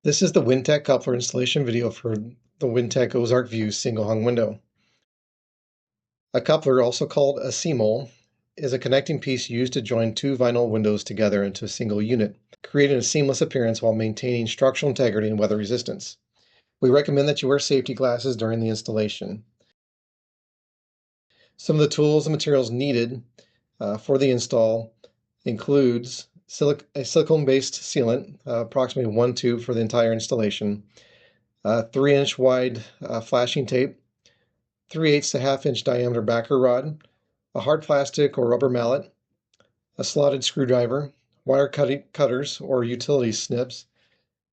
This is the WinTech coupler installation video for the WinTech OzarkView single hung window. A coupler, also called a C-mole, is a connecting piece used to join two vinyl windows together into a single unit, creating a seamless appearance while maintaining structural integrity and weather resistance. We recommend that you wear safety glasses during the installation. Some of the tools and materials needed for the install includes a silicone-based sealant, approximately 1 tube for the entire installation, 3-inch wide flashing tape, 3/8 to 1/2-inch diameter backer rod, a hard plastic or rubber mallet, a slotted screwdriver, wire cutters or utility snips,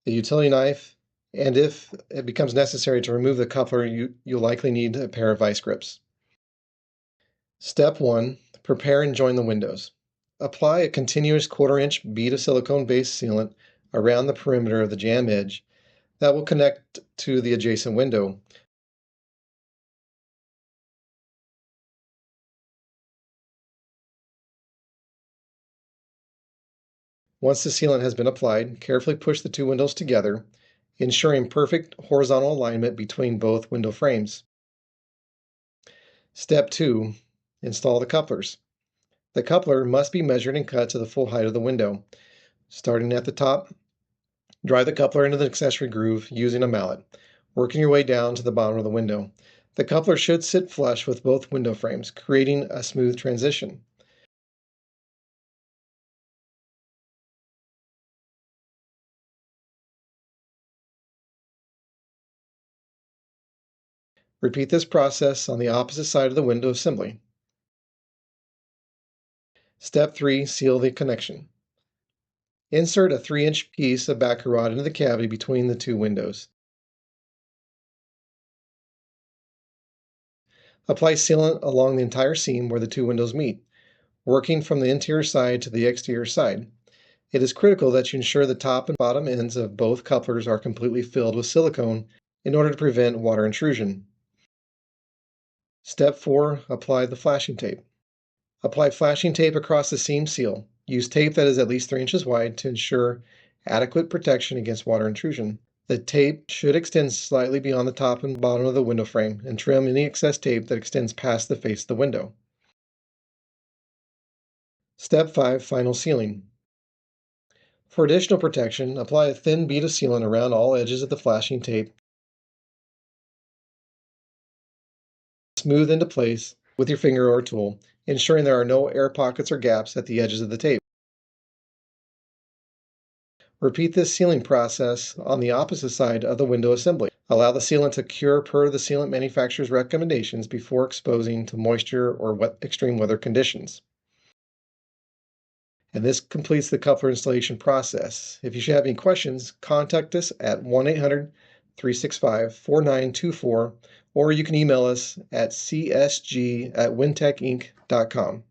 a utility knife, and if it becomes necessary to remove the coupler, you'll likely need a pair of vice grips. Step 1. Prepare and join the windows. Apply a continuous 1/4-inch bead of silicone-based sealant around the perimeter of the jamb edge that will connect to the adjacent window. Once the sealant has been applied, carefully push the two windows together, ensuring perfect horizontal alignment between both window frames. Step 2. Install the couplers. The coupler must be measured and cut to the full height of the window. Starting at the top, drive the coupler into the accessory groove using a mallet, working your way down to the bottom of the window. The coupler should sit flush with both window frames, creating a smooth transition. Repeat this process on the opposite side of the window assembly. Step 3. Seal the connection. Insert a 3-inch piece of backer rod into the cavity between the two windows. Apply sealant along the entire seam where the two windows meet, working from the interior side to the exterior side. It is critical that you ensure the top and bottom ends of both couplers are completely filled with silicone in order to prevent water intrusion. Step 4. Apply the flashing tape. Apply flashing tape across the seam seal. Use tape that is at least 3 inches wide to ensure adequate protection against water intrusion. The tape should extend slightly beyond the top and bottom of the window frame and trim any excess tape that extends past the face of the window. Step 5. Final sealing. For additional protection, apply a thin bead of sealant around all edges of the flashing tape. Smooth into place with your finger or tool, ensuring there are no air pockets or gaps at the edges of the tape. Repeat this sealing process on the opposite side of the window assembly. Allow the sealant to cure per the sealant manufacturer's recommendations before exposing to moisture or extreme weather conditions. And this completes the coupler installation process. If you should have any questions, contact us at 1-800-365-4924, or you can email us at csg@wintechinc.com.